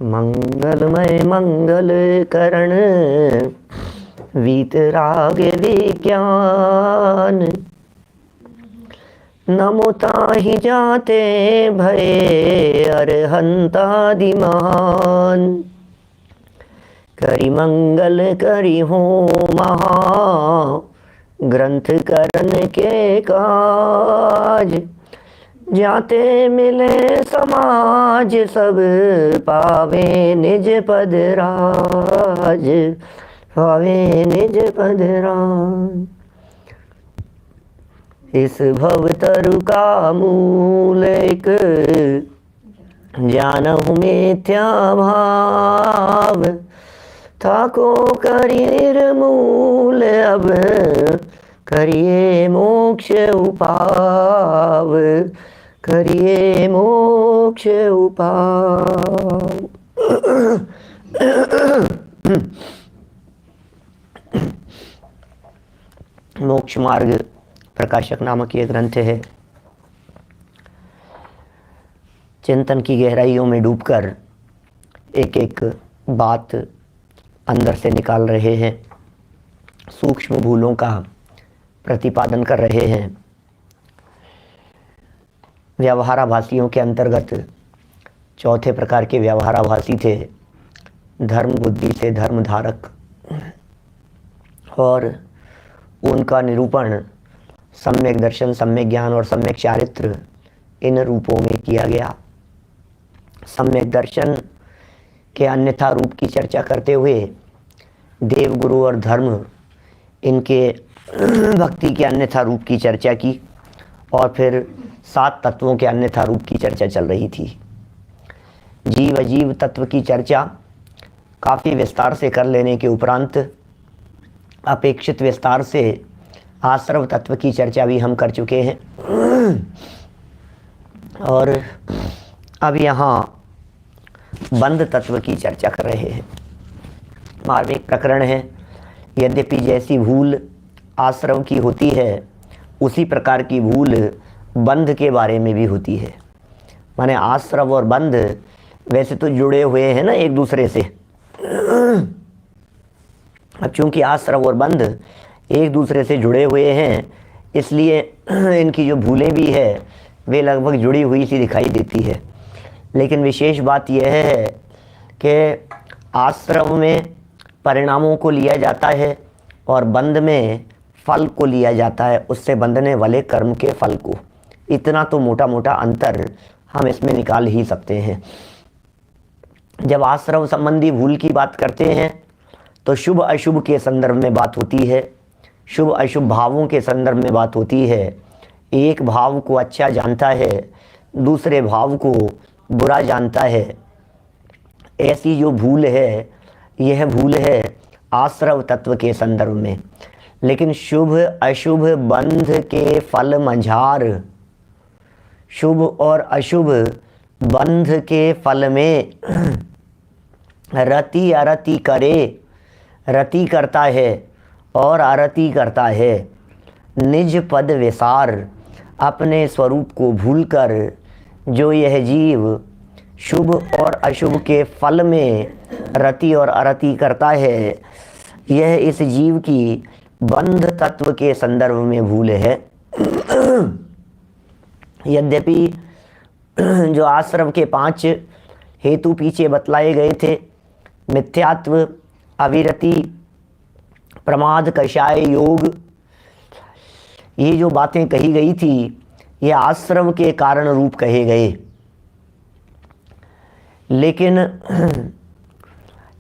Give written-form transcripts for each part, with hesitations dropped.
मंगलमय मंगल करण वीतराग विज्ञान। नमो ताहि जाते भये अरहंतादि महान। करि मंगल करि हो महा ग्रंथ करन के काज। जाते मिले समाज सब पावे निज पद राज। पावे निज पद राज। इस भव तरु का मूल एक जानहु मिथ्या भाव। थाको करियर मूल अब करिए मोक्ष उपाव। करिए मोक्ष उपाव। मोक्ष मार्ग प्रकाशक नामक ये ग्रंथ है। चिंतन की गहराइयों में डूबकर एक एक बात अंदर से निकाल रहे हैं, सूक्ष्म भूलों का प्रतिपादन कर रहे हैं। व्यवहाराभासियों के अंतर्गत चौथे प्रकार के व्यवहाराभासी थे, धर्म बुद्धि से धर्मधारक, और उनका निरूपण सम्यक दर्शन, सम्यक ज्ञान और सम्यक चारित्र इन रूपों में किया गया। सम्यक दर्शन के अन्यथा रूप की चर्चा करते हुए देव, गुरु और धर्म इनके भक्ति के अन्यथा रूप की चर्चा की, और फिर 7 तत्वों के अन्यथा रूप की चर्चा चल रही थी। जीव अजीव तत्व की चर्चा काफ़ी विस्तार से कर लेने के उपरांत अपेक्षित विस्तार से आश्रव तत्व की चर्चा भी हम कर चुके हैं, और अब यहाँ बंध तत्व की चर्चा कर रहे हैं। मार्मिक प्रकरण है। यद्यपि जैसी भूल आश्रव की होती है, उसी प्रकार की भूल बंध के बारे में भी होती है। माने आश्रव और बंध वैसे तो जुड़े हुए हैं ना एक दूसरे से। अब चूंकि आश्रव और बंध एक दूसरे से जुड़े हुए हैं, इसलिए इनकी जो भूलें भी है वे लगभग जुड़ी हुई सी दिखाई देती है। लेकिन विशेष बात यह है कि आश्रव में परिणामों को लिया जाता है और बंध में फल को लिया जाता है, उससे बंधने वाले कर्म के फल को। इतना तो मोटा मोटा अंतर हम इसमें निकाल ही सकते हैं। जब आश्रव संबंधी भूल की बात करते हैं तो शुभ अशुभ के संदर्भ में बात होती है, शुभ अशुभ भावों के संदर्भ में बात होती है। एक भाव को अच्छा जानता है, दूसरे भाव को बुरा जानता है। ऐसी जो भूल है, यह भूल है आश्रव तत्व के संदर्भ में। लेकिन शुभ अशुभ बंध के फल मझार, शुभ और अशुभ बंध के फल में रति अरति करे, रति करता है और अरति करता है। निज पद विसार, अपने स्वरूप को भूलकर जो यह जीव शुभ और अशुभ के फल में रति और अरति करता है, यह इस जीव की बंध तत्व के संदर्भ में भूल है। यद्यपि जो आश्रव के 5 हेतु पीछे बतलाए गए थे, मिथ्यात्व, अविरति, प्रमाद, कषाय योग, ये जो बातें कही गई थी, ये आश्रव के कारण रूप कहे गए। लेकिन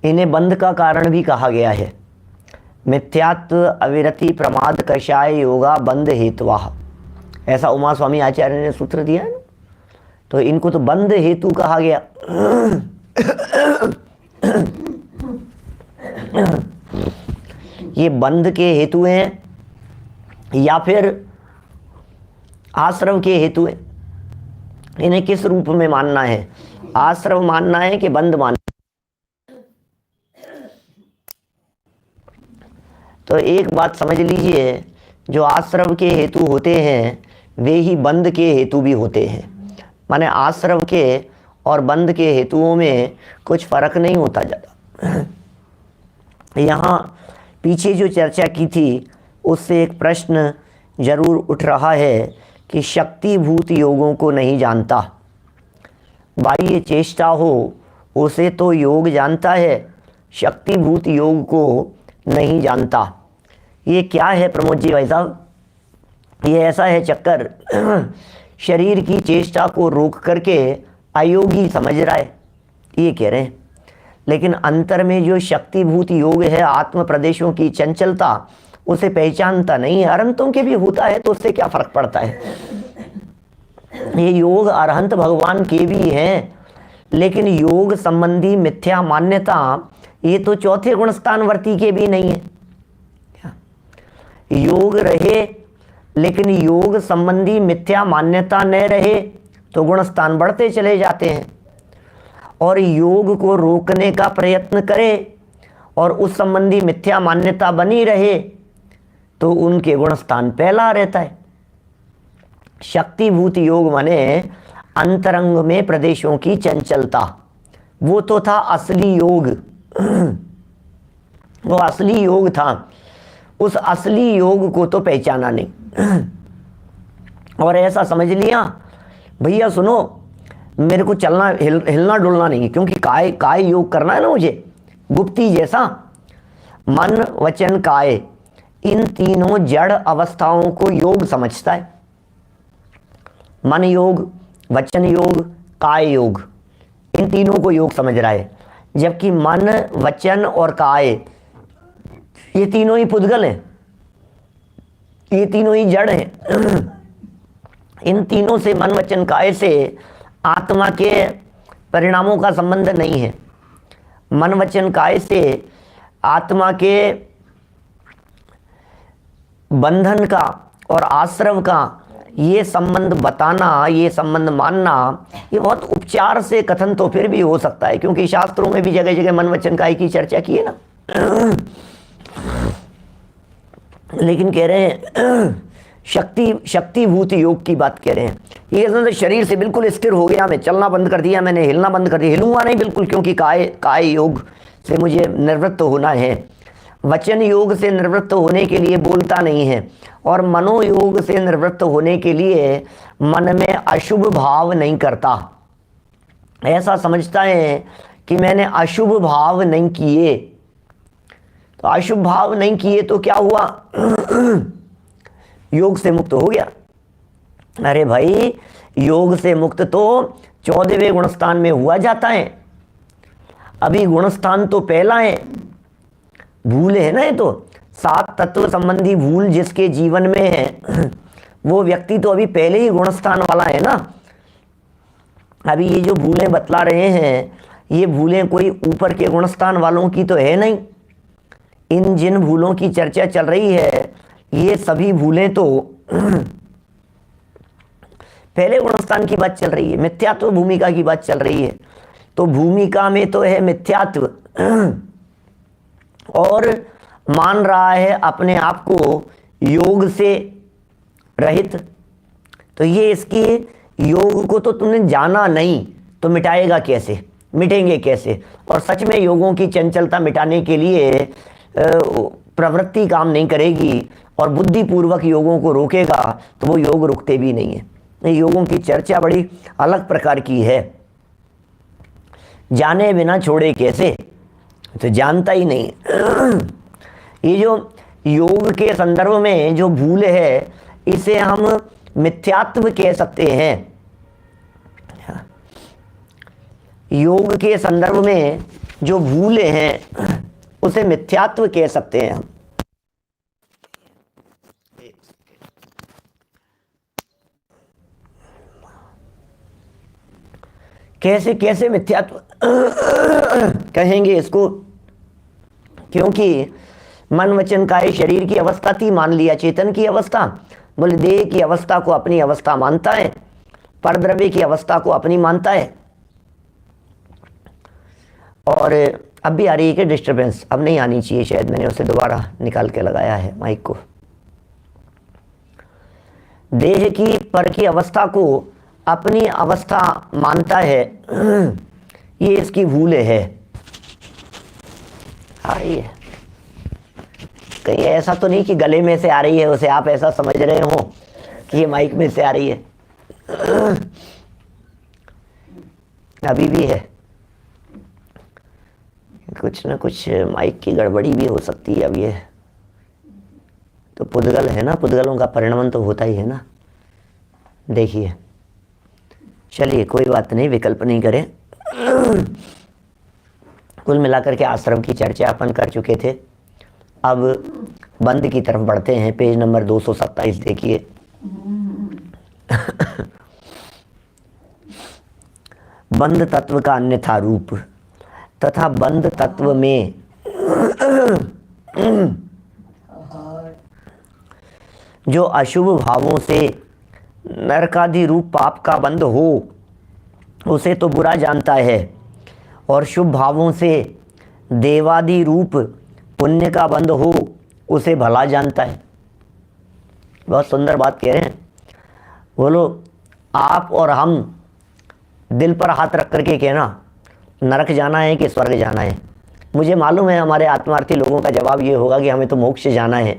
इन्हें बंध का कारण भी कहा गया है। मिथ्यात्व, अविरति, प्रमाद, कषाय योगा बंध हेतुवा, ऐसा उमा स्वामी आचार्य ने सूत्र दिया है ना। तो इनको तो बंध हेतु कहा गया। ये बंध के हेतु हैं या फिर आश्रव के हेतु हैं? इन्हें किस रूप में मानना है? आश्रव मानना है कि बंध मानना? तो एक बात समझ लीजिए, जो आश्रव के हेतु होते हैं वे ही बंध के हेतु भी होते हैं। माने आश्रव के और बंध के हेतुओं में कुछ फर्क नहीं होता जाता। यहाँ पीछे जो चर्चा की थी उससे एक प्रश्न जरूर उठ रहा है कि शक्तिभूत योगों को नहीं जानता। बाह्य चेष्टा हो उसे तो योग जानता है, शक्तिभूत योग को नहीं जानता। ये क्या है प्रमोद जी भाई साहब? ये ऐसा है चक्कर, शरीर की चेष्टा को रोक करके अयोगी समझ रहा है, ये कह रहे हैं। लेकिन अंतर में जो शक्तिभूत योग है, आत्म प्रदेशों की चंचलता, उसे पहचानता नहीं है। अरहंतों के भी होता है तो उससे क्या फर्क पड़ता है? ये योग अरहंत भगवान के भी हैं, लेकिन योग संबंधी मिथ्या मान्यता ये तो चौथे गुणस्थानवर्ती के भी नहीं है। योग रहे लेकिन योग संबंधी मिथ्या मान्यता न रहे तो गुणस्थान बढ़ते चले जाते हैं, और योग को रोकने का प्रयत्न करे और उस संबंधी मिथ्या मान्यता बनी रहे तो उनके गुणस्थान पहला रहता है। शक्तिभूत योग माने अंतरंग में प्रदेशों की चंचलता, वो तो था असली योग। वो असली योग था, उस असली योग को तो पहचाना नहीं और ऐसा समझ लिया भैया सुनो मेरे को चलना हिलना डुलना नहीं है, क्योंकि काय योग करना है ना मुझे, गुप्ती जैसा। मन वचन काय, इन तीनों जड़ अवस्थाओं को योग समझता है। मन योग, वचन योग, काय योग, इन तीनों को योग समझ रहा है। जबकि मन वचन और काय ये तीनों ही पुद्गल हैं, ये तीनों ही जड़ हैं। इन तीनों से, मन वचन काय से आत्मा के परिणामों का संबंध नहीं है। मन वचन काय से आत्मा के बंधन का और आश्रव का ये संबंध बताना, ये संबंध मानना, ये बहुत उपचार से कथन तो फिर भी हो सकता है, क्योंकि शास्त्रों में भी जगह जगह मन वचन काय की चर्चा की है ना। लेकिन कह रहे हैं शक्तिभूत योग की बात कह रहे हैं। ये तो शरीर से बिल्कुल स्थिर हो गया, मैं चलना बंद कर दिया, मैंने हिलना बंद कर दिया, हिलूंगा नहीं बिल्कुल, क्योंकि काय योग से मुझे निवृत्त होना है। वचन योग से निवृत्त होने के लिए बोलता नहीं है, और मनोयोग से निवृत्त होने के लिए मन में अशुभ भाव नहीं करता। ऐसा समझता है कि मैंने अशुभ भाव नहीं किए, तो अशुभ भाव नहीं किए तो क्या हुआ? योग से मुक्त हो गया। अरे भाई, योग से मुक्त तो 14वें गुणस्थान में हुआ जाता है, अभी गुणस्थान तो पहला है। भूल है ना, ये तो 7 तत्व संबंधी भूल जिसके जीवन में है वो व्यक्ति तो अभी पहले ही गुणस्थान वाला है ना। अभी ये जो भूलें बतला रहे हैं, ये भूलें कोई ऊपर के गुणस्थान वालों की तो है नहीं। इन जिन भूलों की चर्चा चल रही है, ये सभी भूलें तो पहले गुणस्थान की बात चल रही है, मिथ्यात्व भूमिका की बात चल रही है। तो भूमिका में तो है मिथ्यात्व, और मान रहा है अपने आप को योग से रहित। तो ये इसकी योग को तो तुमने जाना नहीं, तो मिटाएगा कैसे, मिटेंगे कैसे? और सच में योगों की चंचलता मिटाने के लिए प्रवृत्ति काम नहीं करेगी और बुद्धिपूर्वक योगों को रोकेगा तो वो योग रुकते भी नहीं है। योगों की चर्चा बड़ी अलग प्रकार की है। जाने बिना छोड़े कैसे, तो जानता ही नहीं। ये जो योग के संदर्भ में जो भूल है, इसे हम मिथ्यात्व कह सकते हैं। योग के संदर्भ में जो भूल हैं उसे मिथ्यात्व कह सकते हैं हम। कैसे कैसे मिथ्यात्व कहेंगे इसको? क्योंकि मन वचन काय शरीर की अवस्था थी, मान लिया चेतन की अवस्था। बोले देह की अवस्था को अपनी अवस्था मानता है, परद्रव्य की अवस्था को अपनी मानता है। और अब भी आ रही है कि डिस्टर्बेंस? अब नहीं आनी चाहिए शायद, मैंने उसे दोबारा निकाल के लगाया है माइक को। देह की पर की अवस्था को अपनी अवस्था मानता है, ये इसकी भूल है। हाँ, ये कहीं ऐसा तो नहीं कि गले में से आ रही है उसे आप ऐसा समझ रहे हो कि ये माइक में से आ रही है। अभी भी है, कुछ ना कुछ माइक की गड़बड़ी भी हो सकती है। अब ये तो पुद्गल है ना, पुद्गलों का परिणमन तो होता ही है ना। देखिए, चलिए कोई बात नहीं, विकल्प नहीं करें। कुल मिलाकर के आश्रम की चर्चा अपन कर चुके थे। अब बंद की तरफ बढ़ते हैं। पेज नंबर 227 देखिए। बंद तत्व का अन्यथा रूप तथा बंद तत्व में जो अशुभ भावों से नरकादि रूप पाप का बंध हो उसे तो बुरा जानता है, और शुभ भावों से देवादि रूप पुण्य का बंध हो उसे भला जानता है। बहुत सुंदर बात कह रहे हैं। बोलो, आप और हम दिल पर हाथ रख करके कहना नरक जाना है कि स्वर्ग जाना है। मुझे मालूम है हमारे आत्मार्थी लोगों का जवाब ये होगा कि हमें तो मोक्ष जाना है,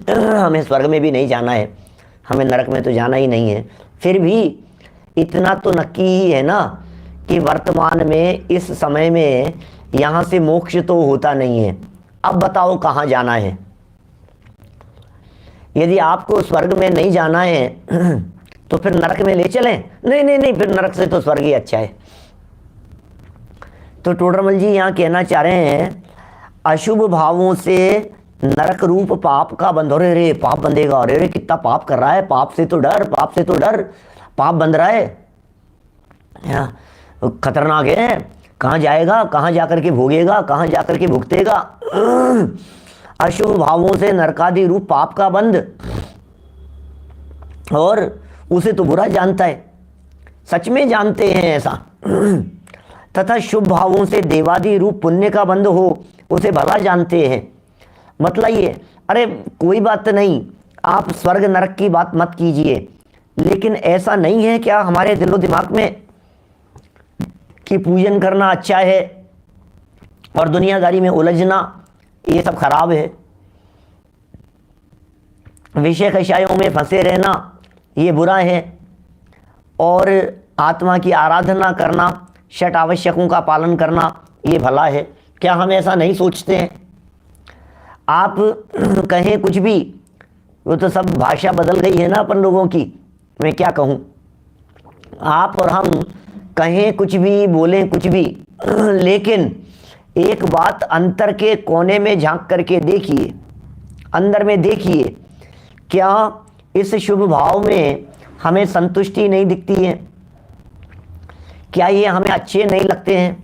हमें स्वर्ग में भी नहीं जाना है, हमें नरक में तो जाना ही नहीं है। फिर भी इतना तो नक्की ही है ना कि वर्तमान में इस समय में यहाँ से मोक्ष तो होता नहीं है। अब बताओ कहाँ जाना है। यदि आपको स्वर्ग में नहीं जाना है तो फिर नरक में ले चलें? नहीं नहीं नहीं, फिर नरक से तो स्वर्ग ही अच्छा है। तो टोडरमल जी यहाँ कहना चाह रहे हैं अशुभ भावों से नरक रूप पाप का बंध। अरे रे पाप बंधेगा, अरे रे कितना पाप कर रहा है, पाप से तो डर, पाप से तो डर, पाप बंध रहा है, खतरनाक है। कहाँ जाएगा, कहाँ जाकर के भोगेगा, कहाँ जाकर के भुगतेगा। अशुभ भावों से नरकादि रूप पाप का बंध, और उसे तो बुरा जानता है। सच में जानते हैं ऐसा। तथा शुभ भावों से देवादि रूप पुण्य का बंध हो उसे भला जानते हैं। मतलब ये, अरे कोई बात नहीं, आप स्वर्ग नरक की बात मत कीजिए, लेकिन ऐसा नहीं है क्या हमारे दिलो दिमाग में कि पूजन करना अच्छा है और दुनियादारी में उलझना ये सब खराब है, विषय कषायों में फंसे रहना ये बुरा है, और आत्मा की आराधना करना, षट आवश्यकों का पालन करना ये भला है। क्या हम ऐसा नहीं सोचते हैं? आप कहें कुछ भी, वो तो सब भाषा बदल गई है ना अपन लोगों की, मैं क्या कहूँ। आप और हम कहें कुछ भी, बोलें कुछ भी, लेकिन एक बात अंतर के कोने में झांक करके देखिए, अंदर में देखिए, क्या इस शुभ भाव में हमें संतुष्टि नहीं दिखती है? क्या ये हमें अच्छे नहीं लगते हैं?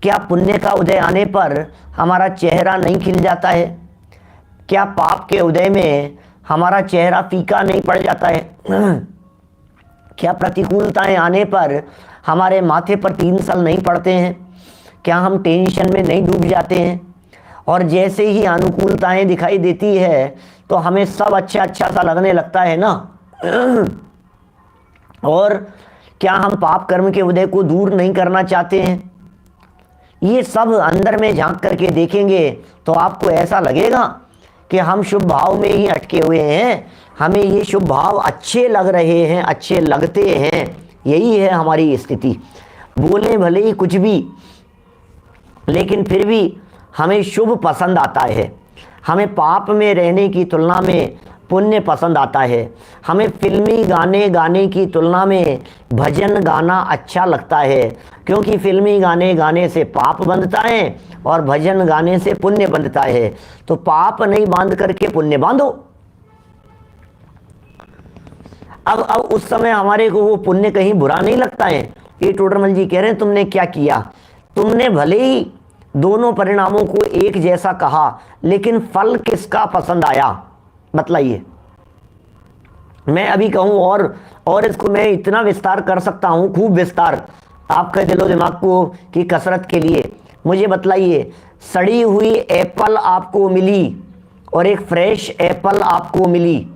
क्या पुण्य का उदय आने पर हमारा चेहरा नहीं खिल जाता है? क्या पाप के उदय में हमारा चेहरा फीका नहीं पड़ जाता है? क्या प्रतिकूलताएं आने पर हमारे माथे पर 3 साल नहीं पड़ते हैं? क्या हम टेंशन में नहीं डूब जाते हैं? और जैसे ही अनुकूलताएं दिखाई देती है तो हमें सब अच्छा अच्छा सा लगने लगता है ना। और क्या हम पाप कर्म के उदय को दूर नहीं करना चाहते हैं? ये सब अंदर में झांक करके देखेंगे तो आपको ऐसा लगेगा कि हम शुभ भाव में ही अटके हुए हैं, हमें ये शुभ भाव अच्छे लग रहे हैं, अच्छे लगते हैं। यही है हमारी स्थिति। बोले भले ही कुछ भी, लेकिन फिर भी हमें शुभ पसंद आता है। हमें पाप में रहने की तुलना में पुण्य पसंद आता है। हमें फिल्मी गाने गाने की तुलना में भजन गाना अच्छा लगता है, क्योंकि फिल्मी गाने गाने से पाप बंधता है और भजन गाने से पुण्य बंधता है। तो पाप नहीं बांध करके पुण्य बांधो। अब उस समय हमारे को वो पुण्य कहीं बुरा नहीं लगता है। ये टोडरमल जी कह रहे हैं तुमने क्या किया, तुमने भले ही दोनों परिणामों को एक जैसा कहा, लेकिन फल किसका पसंद आया बतलाइए। मैं अभी कहूं और इसको मैं इतना विस्तार कर सकता हूं, खूब विस्तार आपके दिलो दिमाग को की कसरत के लिए। मुझे बतलाइए, सड़ी हुई एप्पल आपको मिली और एक फ्रेश एप्पल आपको मिली,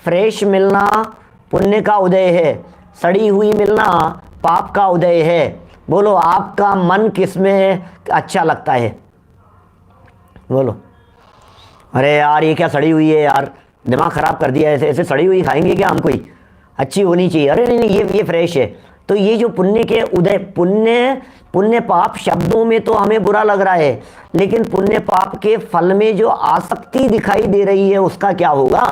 फ्रेश मिलना पुण्य का उदय है, सड़ी हुई मिलना पाप का उदय है। बोलो आपका मन किस में अच्छा लगता है? बोलो। अरे यार ये क्या सड़ी हुई है यार, दिमाग ख़राब कर दिया, ऐसे ऐसे सड़ी हुई खाएंगे क्या हम? कोई अच्छी होनी चाहिए। अरे नहीं नहीं ये फ्रेश है। तो ये जो पुण्य के उदय, पुण्य पुण्य पाप शब्दों में तो हमें बुरा लग रहा है, लेकिन पुण्य पाप के फल में जो आसक्ति दिखाई दे रही है उसका क्या होगा?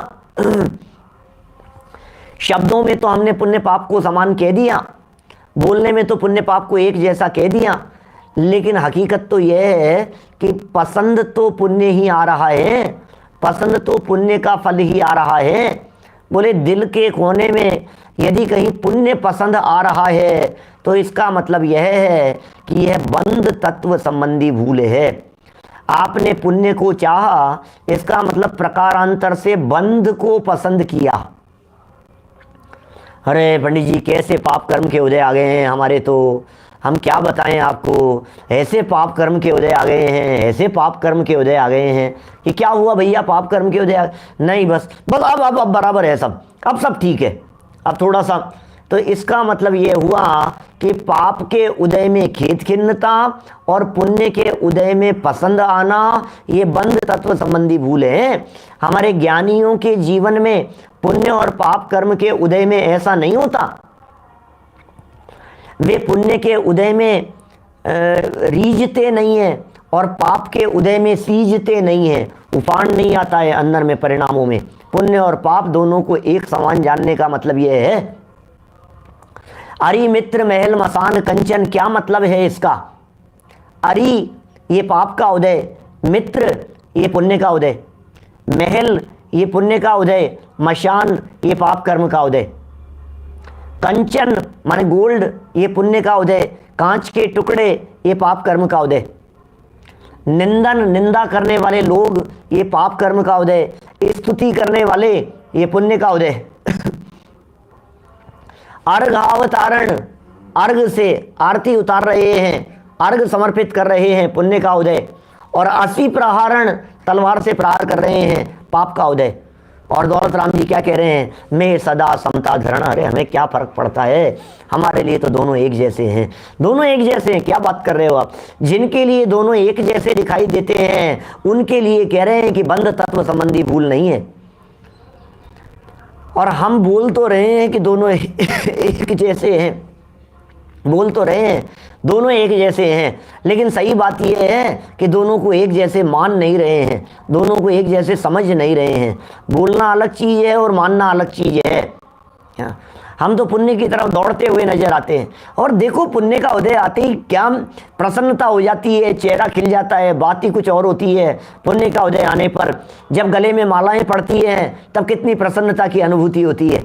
शब्दों में तो हमने पुण्य पाप को समान कह दिया, बोलने में तो पुण्य पाप को एक जैसा कह दिया, लेकिन हकीकत तो यह है कि पसंद तो पुण्य ही आ रहा है, पसंद तो पुण्य का फल ही आ रहा है। बोले दिल के कोने में यदि कहीं पुण्य पसंद आ रहा है तो इसका मतलब यह है कि यह बंध तत्व संबंधी भूल है। आपने पुण्य को चाहा, इसका मतलब प्रकारांतर से बंध को पसंद किया। अरे पंडित जी कैसे पाप कर्म के उदय आ गए हैं हमारे, तो हम क्या बताएं आपको, ऐसे पाप कर्म के उदय आ गए हैं, ऐसे पाप कर्म के उदय आ गए हैं कि क्या हुआ भैया पाप कर्म के उदय नहीं, बस बस अब बराबर है सब, अब सब ठीक है, अब थोड़ा सा। तो इसका मतलब ये हुआ कि पाप के उदय में खेद खिन्नता और पुण्य के उदय में पसंद आना, ये बंध तत्व संबंधी भूल है। हमारे ज्ञानियों के जीवन में पुण्य और पाप कर्म के उदय में ऐसा नहीं होता। वे पुण्य के उदय में रीझते नहीं है और पाप के उदय में सीझते नहीं है, उफान नहीं आता है अंदर में परिणामों में। पुण्य और पाप दोनों को एक समान जानने का मतलब यह है। अरि मित्र महल मसान कंचन, क्या मतलब है इसका? अरि ये पाप का उदय, मित्र ये पुण्य का उदय, महल ये पुण्य का उदय, मशान ये पाप कर्म का उदय, कंचन माने गोल्ड ये पुण्य का उदय, कांच के टुकड़े ये पाप कर्म का उदय, निंदन निंदा करने वाले लोग ये पाप कर्म का उदय, स्तुति करने वाले ये पुण्य का उदय। अर्घ अवतारण, अर्घ से आरती उतार रहे हैं, अर्घ समर्पित कर रहे हैं, पुण्य का उदय। और असी प्रहारण, तलवार से प्रहार कर रहे हैं, पाप का उदय। और दौलत राम जी क्या कह रहे हैं? मैं सदा समता धरण। अरे हमें क्या फर्क पड़ता है, हमारे लिए तो दोनों एक जैसे हैं, दोनों एक जैसे हैं। क्या बात कर रहे हो आप? जिनके लिए दोनों एक जैसे दिखाई देते हैं उनके लिए कह रहे हैं कि बंध तत्व संबंधी भूल नहीं है। और हम बोल तो रहे हैं कि दोनों एक जैसे हैं, बोल तो रहे हैं दोनों एक जैसे हैं, लेकिन सही बात यह है कि दोनों को एक जैसे मान नहीं रहे हैं, दोनों को एक जैसे समझ नहीं रहे हैं। बोलना अलग चीज़ है और मानना अलग चीज़ है। हम तो पुण्य की तरफ दौड़ते हुए नजर आते हैं, और देखो पुण्य का उदय आते ही क्या प्रसन्नता हो जाती है, चेहरा खिल जाता है, बात ही कुछ और होती है। पुण्य का उदय आने पर जब गले में मालाएं पड़ती हैं तब कितनी प्रसन्नता की अनुभूति होती है।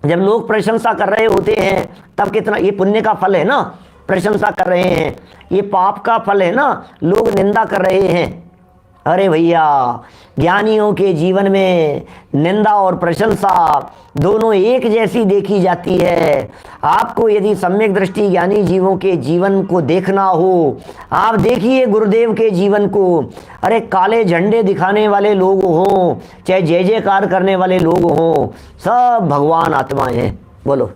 जब लोग प्रशंसा कर रहे होते हैं तब कितना, ये पुण्य का फल है ना, प्रशंसा कर रहे हैं, ये पाप का फल है ना, लोग निंदा कर रहे हैं। अरे भैया ज्ञानियों के जीवन में निंदा और प्रशंसा दोनों एक जैसी देखी जाती है। आपको यदि सम्यक दृष्टि ज्ञानी जीवों के जीवन को देखना हो, आप देखिए गुरुदेव के जीवन को। अरे काले झंडे दिखाने वाले लोग हों, चाहे जय जयकार करने वाले लोग हों, सब भगवान आत्माएं हैं। बोलो,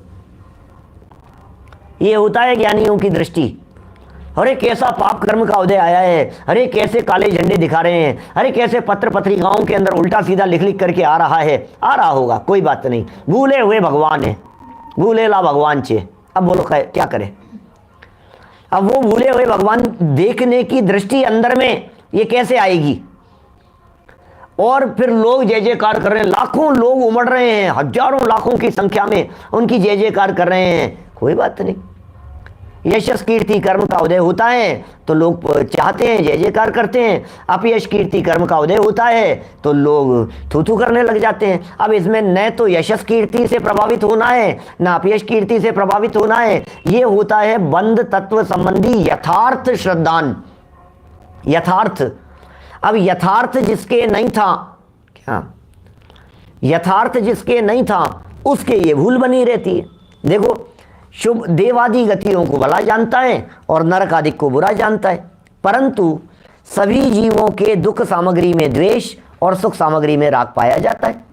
ये होता है ज्ञानियों की दृष्टि। अरे कैसा पाप कर्म का उदय आया है, अरे कैसे काले झंडे दिखा रहे हैं, अरे कैसे पत्र पत्रिकाओं के अंदर उल्टा सीधा लिख लिख करके आ रहा है। आ रहा होगा, कोई बात नहीं, भूले हुए भगवान है, भूले ला भगवान चे। अब बोलो क्या करें? अब वो भूले हुए भगवान देखने की दृष्टि अंदर में ये कैसे आएगी? और फिर लोग जय जयकार कर रहे हैं, लाखों लोग उमड़ रहे हैं, हजारों लाखों की संख्या में उनकी जय जयकार कर रहे हैं। कोई बात नहीं, यशस कीर्ति कर्म का उदय होता है तो लोग चाहते हैं, जय जयकार करते हैं। अपयश कीर्ति कर्म का उदय होता है तो लोग थू थू करने लग जाते हैं। अब इसमें न तो यशस कीर्ति से प्रभावित होना है, न अपयश कीर्ति से प्रभावित होना है। ये होता है बंध तत्व संबंधी यथार्थ श्रद्धान, यथार्थ। अब यथार्थ जिसके नहीं था, क्या यथार्थ जिसके नहीं था उसके ये भूल बनी रहती है। देखो, शुभ देवादि गतियों को भला जानता है और नरक आदि को बुरा जानता है, परंतु सभी जीवों के दुख सामग्री में द्वेष और सुख सामग्री में राग पाया जाता है।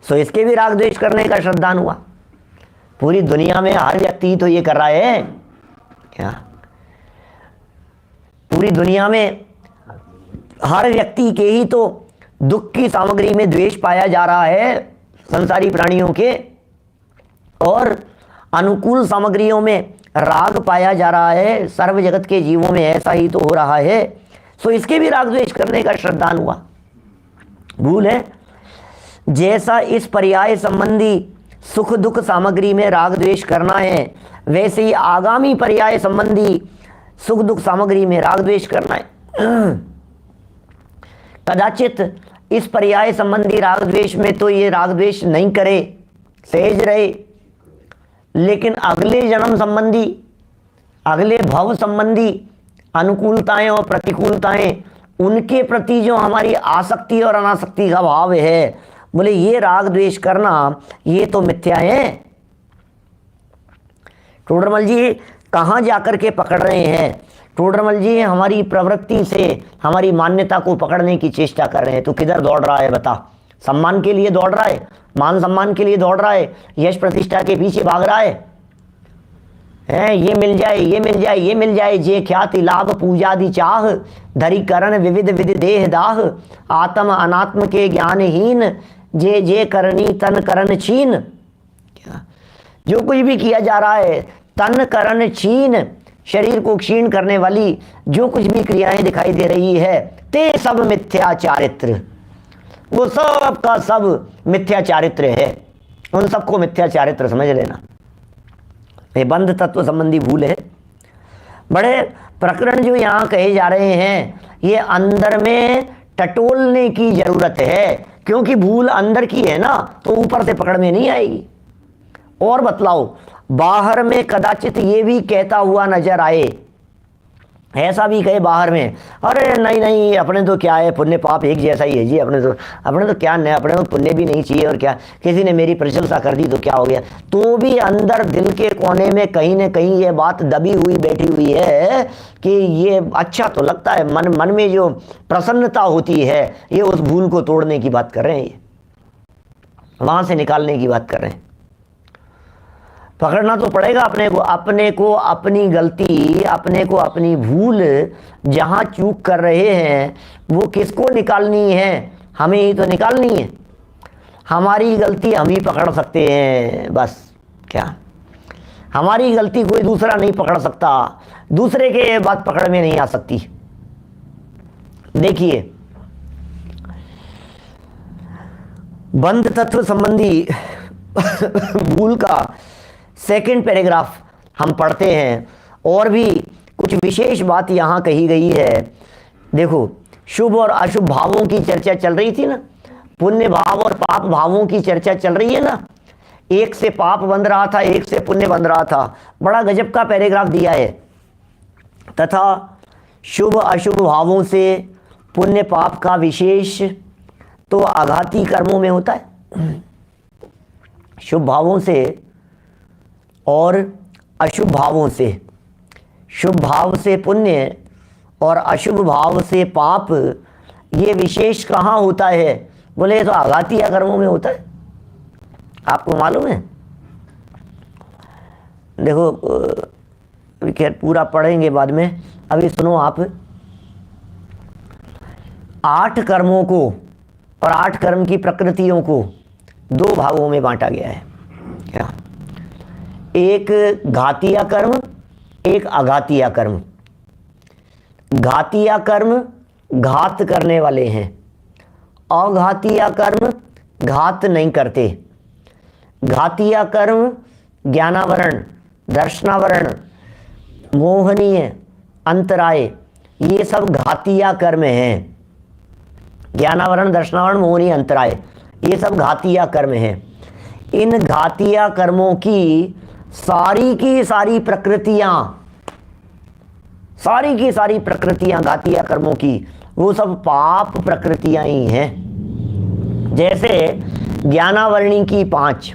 सो इसके भी राग द्वेष करने का श्रद्धान हुआ। पूरी दुनिया में हर व्यक्ति तो ये कर रहा है क्या? पूरी दुनिया में हर व्यक्ति के ही तो दुख की सामग्री में द्वेष पाया जा रहा है संसारी प्राणियों के, और अनुकूल सामग्रियों में राग पाया जा रहा है सर्व जगत के जीवों में। ऐसा ही तो हो रहा है। सो इसके भी राग द्वेष करने का श्रद्धान हुआ। भूल है जैसा इस पर्याय संबंधी सुख दुख सामग्री में राग द्वेष करना है, वैसे ही आगामी पर्याय संबंधी सुख दुख सामग्री में राग द्वेष करना है। कदाचित इस पर्याय संबंधी राग द्वेष में तो ये राग द्वेष नहीं करे, सहज रहे, लेकिन अगले जन्म संबंधी, अगले भव संबंधी अनुकूलताएं और प्रतिकूलताएं, उनके प्रति जो हमारी आसक्ति और अनासक्ति का भाव है, बोले ये राग द्वेष करना ये तो मिथ्या है। टोडरमल जी कहाँ जाकर के पकड़ रहे हैं? टोडरमल जी हमारी प्रवृत्ति से हमारी मान्यता को पकड़ने की चेष्टा कर रहे हैं। तो किधर दौड़ रहा है बता? सम्मान के लिए दौड़ रहा है, मान सम्मान के लिए दौड़ रहा है, यश प्रतिष्ठा के पीछे भाग रहा है। ये मिल जाए, ये मिल जाए, ये मिल जाए, जे ख्याति लाभ पूजादि चाह, धरी करण विविध विधि देह दाह, आत्म अनात्म के ज्ञानहीन, जे जे करनी तन करण छीन। क्या जो कुछ भी किया जा रहा है, तन करण छीन, शरीर को क्षीण करने वाली जो कुछ भी क्रियाएं दिखाई दे रही है, ते सब मिथ्या चारित्र, वो सब का सब मिथ्या चारित्र है। उन सबको मिथ्या चारित्र समझ लेना। ये बंध तत्व संबंधी भूल है। बड़े प्रकरण जो यहाँ कहे जा रहे हैं, ये अंदर में टटोलने की जरूरत है, क्योंकि भूल अंदर की है ना, तो ऊपर से पकड़ में नहीं आएगी। और बतलाओ, बाहर में कदाचित ये भी कहता हुआ नजर आए, ऐसा भी कहे बाहर में, अरे नहीं नहीं अपने तो क्या है, पुण्य पाप एक जैसा ही है जी, अपने तो क्या नहीं, अपने तो पुण्य भी नहीं चाहिए, और क्या किसी ने मेरी प्रशंसा कर दी तो क्या हो गया। तो भी अंदर दिल के कोने में कहीं न कहीं ये बात दबी हुई बैठी हुई है कि ये अच्छा तो लगता है, मन में जो प्रसन्नता होती है, ये उस भूल को तोड़ने की बात कर रहे हैं, ये वहां से निकालने की बात कर रहे हैं। पकड़ना तो पड़ेगा अपने को अपनी गलती, अपने को अपनी भूल, जहां चूक कर रहे हैं वो किसको निकालनी है? हमें ही तो निकालनी है। हमारी गलती हम ही पकड़ सकते हैं, बस। क्या हमारी गलती कोई दूसरा नहीं पकड़ सकता, दूसरे के बात पकड़ में नहीं आ सकती। देखिए, बंध तत्व संबंधी भूल का सेकंड पैराग्राफ हम पढ़ते हैं, और भी कुछ विशेष बात यहाँ कही गई है। देखो, शुभ और अशुभ भावों की चर्चा चल रही थी ना, पुण्य भाव और पाप भावों की चर्चा चल रही है ना। एक से पाप बंध रहा था, एक से पुण्य बंध रहा था। बड़ा गजब का पैराग्राफ दिया है। तथा शुभ अशुभ भावों से पुण्य पाप का विशेष तो आघाती कर्मों में होता है। शुभ भावों से और अशुभ भावों से, शुभ भाव से पुण्य और अशुभ भाव से पाप, ये विशेष कहाँ होता है? बोले तो आघातीय कर्मों में होता है। आपको मालूम है? देखो, खैर पूरा पढ़ेंगे बाद में, अभी सुनो आप। 8 कर्मों को और 8 कर्म की प्रकृतियों को 2 भागों में बांटा गया है। क्या? एक घातीय कर्म, एक अघातीय कर्म। घातीय कर्म घात करने वाले हैं, अघातीय कर्म घात नहीं करते। घातीय कर्म ज्ञानावरण, दर्शनावरण, मोहनीय, अंतराय, ये सब घातीय कर्म हैं। ज्ञानावरण, दर्शनावरण, मोहनीय, अंतराय, ये सब घातीय कर्म हैं। इन घातीय कर्मों की सारी की सारी प्रकृतियां, सारी की सारी प्रकृतियां घातीय कर्मों की, वो सब पाप प्रकृतियां ही हैं। जैसे ज्ञानावरणी की 5,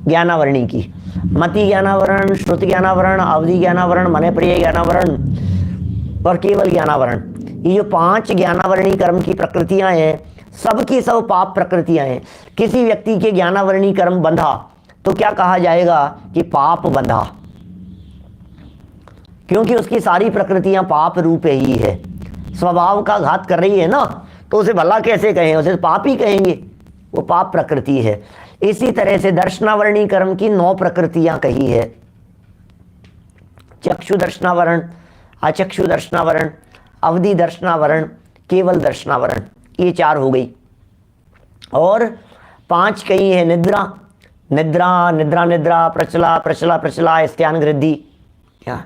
ज्ञानावरणी की मति ज्ञानावरण, श्रुति ज्ञानावरण, अवधि ज्ञानावरण, मन प्रिय ज्ञानावरण और केवल ज्ञानावरण, ये जो 5 ज्ञानावरणी कर्म की प्रकृतियां हैं, सब की सब पाप प्रकृतियां हैं। किसी व्यक्ति के ज्ञानावरणी कर्म बंधा तो क्या कहा जाएगा कि पाप बंधा, क्योंकि उसकी सारी प्रकृतियां पाप रूप ही है। स्वभाव का घात कर रही है ना, तो उसे भला कैसे कहें, उसे पाप ही कहेंगे, वो पाप प्रकृति है। इसी तरह से दर्शनावरणी कर्म की 9 प्रकृतियां कही है। चक्षु दर्शनावरण, अचक्षु दर्शनावरण, अवधि दर्शनावरण, केवल दर्शनावरण, ये 4 हो गई। और 5 कही है निद्रा, निद्रा निद्रा निद्रा, प्रचला प्रचला प्रचला, स्त्यान गृद्धि। क्या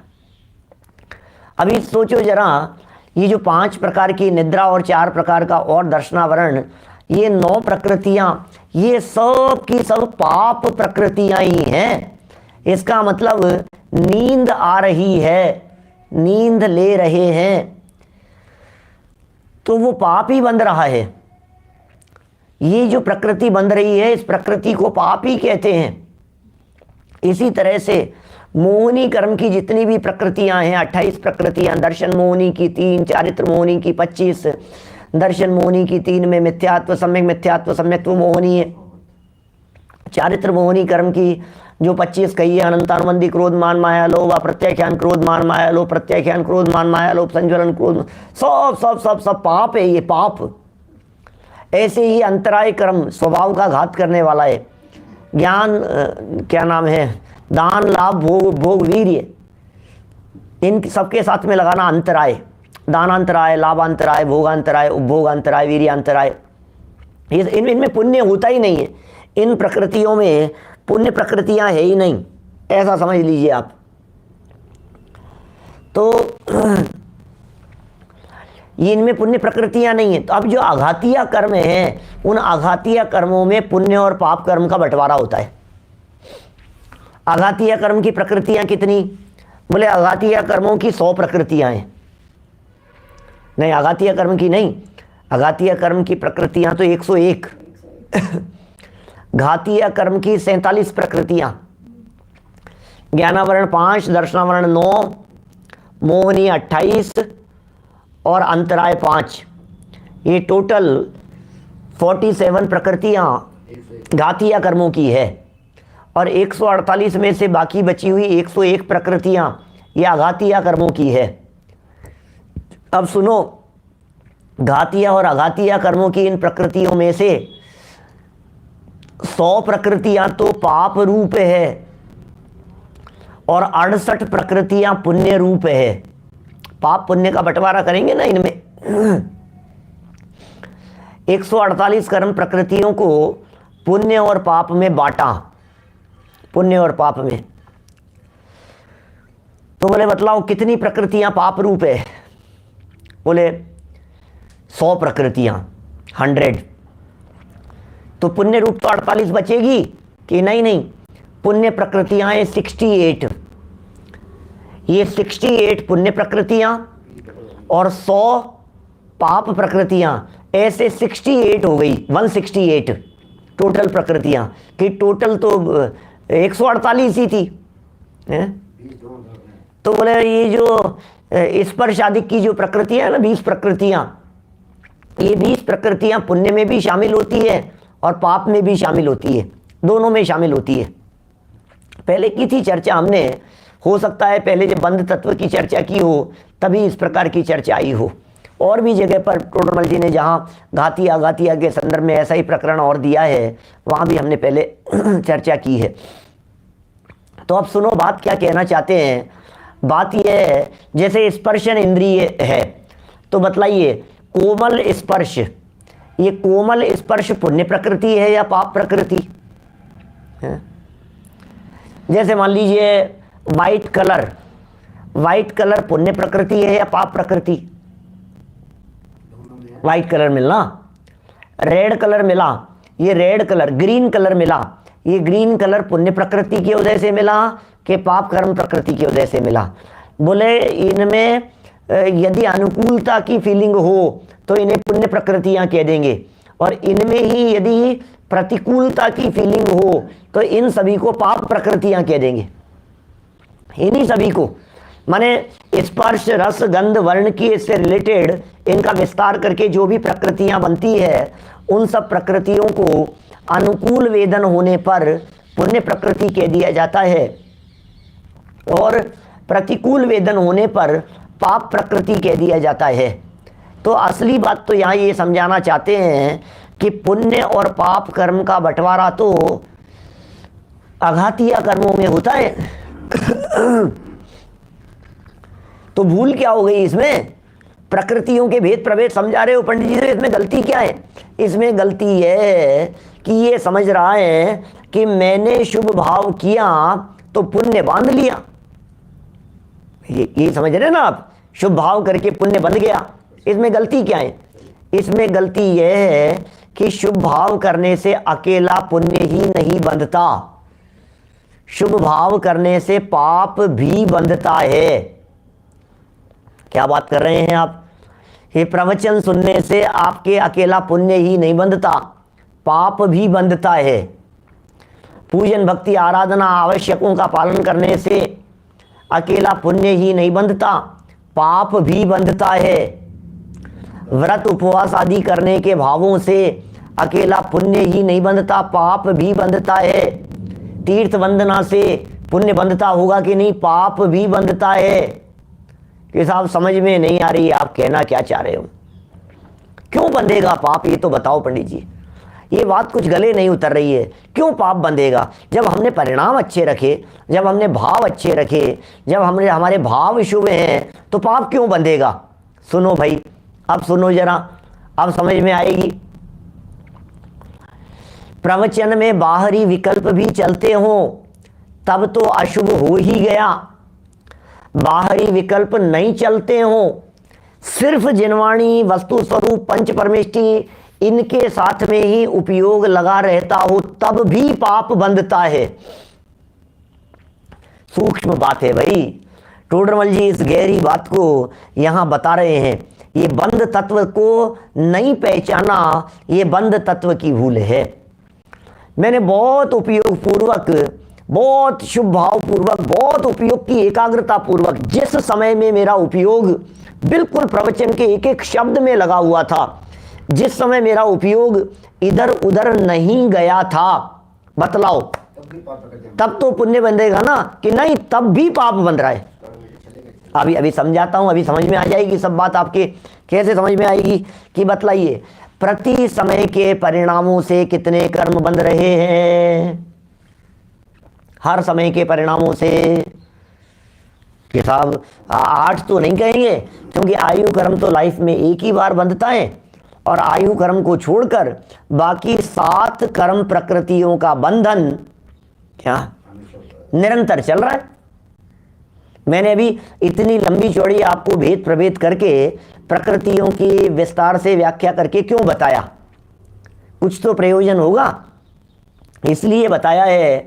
अभी सोचो जरा, ये जो 5 प्रकार की निद्रा और 4 प्रकार का और दर्शनावरण, ये 9 प्रकृतियां, ये सब की सब पाप प्रकृतियां ही हैं। इसका मतलब नींद आ रही है, नींद ले रहे हैं, तो वो पाप ही बंध रहा है। ये जो प्रकृति बंध रही है, इस प्रकृति को पाप ही कहते हैं। इसी तरह से मोहनी कर्म की जितनी भी प्रकृतियां हैं, 28 प्रकृतियां, दर्शन मोहनी की 3, चारित्र मोहनी की 25, दर्शन मोहनी की 3 में मिथ्यात्व, सम्यक्त्व मोहनी है। चारित्र मोहनी कर्म की जो 25 कही है, अनंतानुबंधी, क्रोध मान माया लोभ, अप्रत्याख्यान, क्रोध मान माया लोभ, प्रत्याख्यान, क्रोध मान माया लोभ, संज्वलन, क्रोध, सब सब सब सब पाप है, ये पाप। ऐसे ही अंतराय कर्म स्वभाव का घात करने वाला है। ज्ञान, क्या नाम है, दान, लाभ, भोग, भोग, वीर्य, इन सबके साथ में लगाना अंतराय, दानांतराय, लाभांतराय, भोगांतराय, उपभोगांतराय, वीर्यांतराय। इनमें पुण्य होता ही नहीं है। इन प्रकृतियों में पुण्य प्रकृतियां है ही नहीं, ऐसा समझ लीजिए आप। तो ये इनमें पुण्य प्रकृतियां नहीं है। तो अब जो आघातीय कर्म हैं, उन आघातीय कर्मों में पुण्य और पाप कर्म का बंटवारा होता है। आघातीय कर्म की प्रकृतियां कितनी? बोले आघातीय कर्मों की 100 प्रकृतियां हैं। नहीं, आघातीय कर्म की नहीं, आघातीय कर्म की प्रकृतियां तो 101 घातीय कर्म की 47 प्रकृतियां, ज्ञानावरण 5, दर्शनावरण 9, मोहनी 28 और अंतराय 5, ये टोटल 47 प्रकृतियां घातीय कर्मों की है। और 148 में से बाकी बची हुई 101 प्रकृतियां ये आघातीय कर्मों की है। अब सुनो, घातीय और अघातीय कर्मों की इन प्रकृतियों में से 100 प्रकृतियां तो पाप रूप है और 68 प्रकृतियां पुण्य रूप है। पाप पुण्य का बंटवारा करेंगे ना इनमें। 148 कर्म प्रकृतियों को पुण्य और पाप में बांटा, पुण्य और पाप में। तो बोले बतलाओ कितनी प्रकृतियां पाप रूप है? बोले 100 प्रकृतियां, 100। तो पुण्य रूप तो 48 बचेगी कि नहीं? नहीं, पुण्य प्रकृतियां हैं 68। ये 68 पुण्य प्रकृतियां और 100 पाप प्रकृतियां, ऐसे 68 हो गई, 168 टोटल प्रकृतियां। कि टोटल तो 148 ही थी है? तो बोले ये जो स्पर्श आदि की जो प्रकृतियां है ना, 20 प्रकृतियां, ये 20 प्रकृतियां पुण्य में भी शामिल होती है और पाप में भी शामिल होती है, दोनों में शामिल होती है। पहले की थी चर्चा हमने, हो सकता है पहले जब बंध तत्व की चर्चा की हो तभी इस प्रकार की चर्चा आई हो। और भी जगह पर टोडरमल जी ने जहाँ घाती आघातिया के संदर्भ में ऐसा ही प्रकरण और दिया है, वहाँ भी हमने पहले चर्चा की है। तो अब सुनो बात क्या कहना चाहते हैं। बात यह है, जैसे स्पर्शन इंद्रिय है, तो बतलाइए कोमल स्पर्श, ये कोमल स्पर्श पुण्य प्रकृति है या पाप प्रकृति है? जैसे मान लीजिए वाइट कलर, वाइट कलर पुण्य प्रकृति है या पाप प्रकृति? वाइट कलर मिलना, रेड कलर मिला, ये रेड कलर, ग्रीन कलर मिला, ये ग्रीन कलर पुण्य प्रकृति की वजह से मिला कि पाप कर्म प्रकृति की वजह से मिला? बोले इनमें यदि अनुकूलता की फीलिंग हो तो इन्हें पुण्य प्रकृतियां कह देंगे, और इनमें ही यदि प्रतिकूलता की फीलिंग हो तो इन सभी को पाप प्रकृतियां कह देंगे। इन्हीं सभी को, माने स्पर्श रस गंध वर्ण की इससे रिलेटेड इनका विस्तार करके जो भी प्रकृतियां बनती है उन सब प्रकृतियों को अनुकूल वेदन होने पर पुण्य प्रकृति कह दिया जाता है और प्रतिकूल वेदन होने पर पाप प्रकृति कह दिया जाता है। तो असली बात तो यहाँ ये समझाना चाहते हैं कि पुण्य और पाप कर्म का बंटवारा तो आघातीय कर्मों में होता है। तो भूल क्या हो गई इसमें? प्रकृतियों के भेद प्रभेद समझा रहे हो पंडित जी से, इसमें गलती क्या है? इसमें गलती है कि ये समझ रहा है कि मैंने शुभ भाव किया तो पुण्य बांध लिया। ये समझ रहे ना आप, शुभ भाव करके पुण्य बंध गया। इसमें गलती क्या है? इसमें गलती यह है कि शुभ भाव करने से अकेला पुण्य ही नहीं बंधता, शुभ भाव करने से पाप भी बंधता है। क्या बात कर रहे हैं आप? ये प्रवचन सुनने से आपके अकेला पुण्य ही नहीं बंधता, पाप भी बंधता है। पूजन भक्ति आराधना आवश्यकों का पालन करने से अकेला पुण्य ही नहीं बंधता, पाप भी बंधता है। व्रत उपवास आदि करने के भावों से अकेला पुण्य ही नहीं बंधता, पाप भी बंधता है। तीर्थ वंदना से पुण्य बंधता होगा कि नहीं? पाप भी बंधता है। कि साहब समझ में नहीं आ रही, आप कहना क्या चाह रहे हो? क्यों बंधेगा पाप, ये तो बताओ पंडित जी। ये बात कुछ गले नहीं उतर रही है। क्यों पाप बंधेगा? जब हमने परिणाम अच्छे रखे, जब हमने भाव अच्छे रखे, जब हमने हमारे भाव शुभ हैं, तो पाप क्यों बंधेगा? सुनो भाई, अब सुनो जरा, अब समझ में आएगी। प्रवचन में बाहरी विकल्प भी चलते हो तब तो अशुभ हो ही गया। बाहरी विकल्प नहीं चलते हो, सिर्फ जिनवाणी वस्तु स्वरूप पंच परमेष्टि इनके साथ में ही उपयोग लगा रहता हो, तब भी पाप बंधता है। सूक्ष्म बात है भाई। टोडरमल जी इस गहरी बात को यहां बता रहे हैं। ये बंध तत्व को नहीं पहचाना, ये बंध तत्व की भूल है। मैंने बहुत उपयोग पूर्वक, बहुत शुभ भाव पूर्वक, बहुत उपयोग की एकाग्रता पूर्वक, जिस समय में मेरा उपयोग बिल्कुल प्रवचन के एक एक शब्द में लगा हुआ था, जिस समय मेरा उपयोग इधर उधर नहीं गया था, बतलाओ तब तो पुण्य बंधेगा ना कि नहीं? तब भी पाप बंध रहा है। अभी समझाता हूं, अभी समझ में आ जाएगी सब बात आपके। कैसे समझ में आएगी कि बतलाइए। प्रति समय के परिणामों से कितने कर्म बंध रहे हैं? हर समय के परिणामों से कि साहब 8 तो नहीं कहेंगे, क्योंकि आयु कर्म तो लाइफ में एक ही बार बंधता है, और आयु कर्म को छोड़कर बाकी 7 कर्म प्रकृतियों का बंधन क्या निरंतर चल रहा है। मैंने अभी इतनी लंबी चौड़ी आपको भेद प्रभेद करके प्रकृतियों की विस्तार से व्याख्या करके क्यों बताया? कुछ तो प्रयोजन होगा, इसलिए बताया है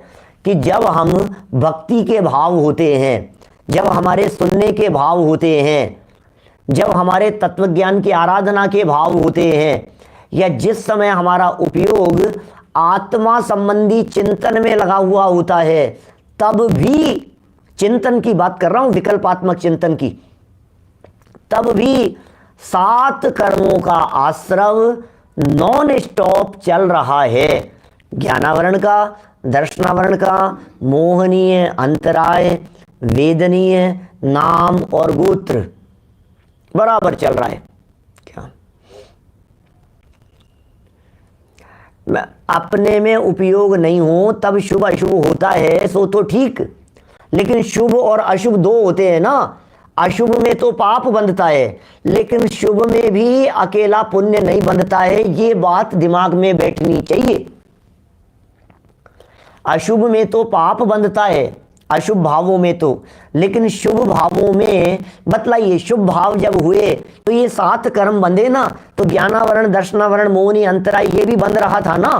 कि जब हम भक्ति के भाव होते हैं, जब हमारे सुनने के भाव होते हैं, जब हमारे तत्वज्ञान की आराधना के भाव होते हैं, या जिस समय हमारा उपयोग आत्मा संबंधी चिंतन में लगा हुआ होता है, तब भी चिंतन की बात कर रहा हूं, विकल्पात्मक चिंतन की, तब भी 7 कर्मों का आश्रव नॉन स्टॉप चल रहा है। ज्ञानावरण का, दर्शनावरण का, मोहनीय, अंतराय, वेदनीय, नाम और गोत्र बराबर चल रहा है। क्या अपने में उपयोग नहीं हो तब शुभ अशुभ होता है, सो तो ठीक, लेकिन शुभ और अशुभ 2 होते हैं ना। अशुभ में तो पाप बंधता है, लेकिन शुभ में भी अकेला पुण्य नहीं बंधता है। ये बात दिमाग में बैठनी चाहिए। अशुभ में तो पाप बंधता है, अशुभ भावों में तो, लेकिन शुभ भावों में बतलाइए, शुभ भाव जब हुए तो ये 7 कर्म बंधे ना। तो ज्ञानावरण, दर्शनावरण, मोहनी, अंतराय ये भी बंध रहा था ना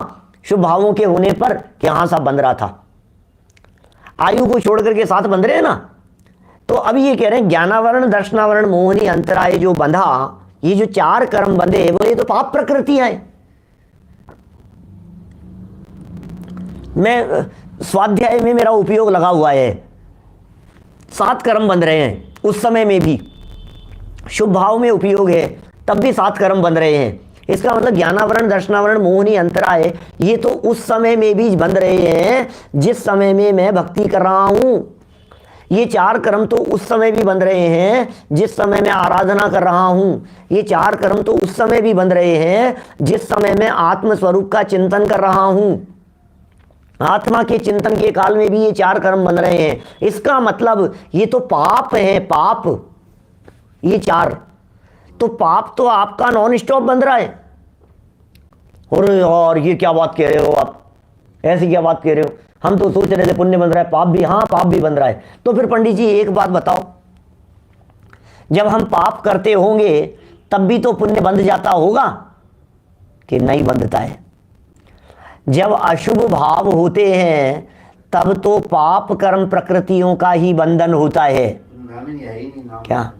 शुभ भावों के होने पर, यहां सब बंध रहा था। आयु को छोड़ करके 7 बंध रहे हैं ना। तो अभी ये कह रहे हैं ज्ञानावरण, दर्शनावरण, मोहनी, अंतराय जो बंधा, ये जो 4 कर्म बंधे बोले तो पाप प्रकृतियां हैं। मैं स्वाध्याय में मेरा उपयोग लगा हुआ है, 7 कर्म बंध रहे हैं, उस समय में भी शुभ भाव में उपयोग है तब भी 7 कर्म बंध रहे हैं। इसका मतलब ज्ञानावरण, दर्शनावरण, मोहनी, अंतराय, ये तो उस समय में भी बंध रहे हैं जिस समय में मैं भक्ति कर रहा हूं। ये 4 कर्म तो उस समय भी बंध रहे हैं जिस समय मैं आराधना कर रहा हूं। ये 4 कर्म तो उस समय भी बंध रहे हैं जिस समय मैं आत्म स्वरूप का चिंतन कर रहा हूं। आत्मा के चिंतन के काल में भी ये 4 कर्म बन रहे हैं। इसका मतलब ये तो पाप है, पाप, ये 4 तो पाप तो आपका नॉन स्टॉप बन रहा है। और ये क्या बात कह रहे हो आप, ऐसी क्या बात कह रहे हो, हम तो सोच रहे थे पुण्य बन रहा है, पाप भी, हाँ पाप भी बन रहा है। तो फिर पंडित जी एक बात बताओ, जब हम पाप करते होंगे तब भी तो पुण्य बंध जाता होगा कि नहीं बंधता है? जब अशुभ भाव होते हैं तब तो पाप कर्म प्रकृतियों का ही बंधन होता है। क्या?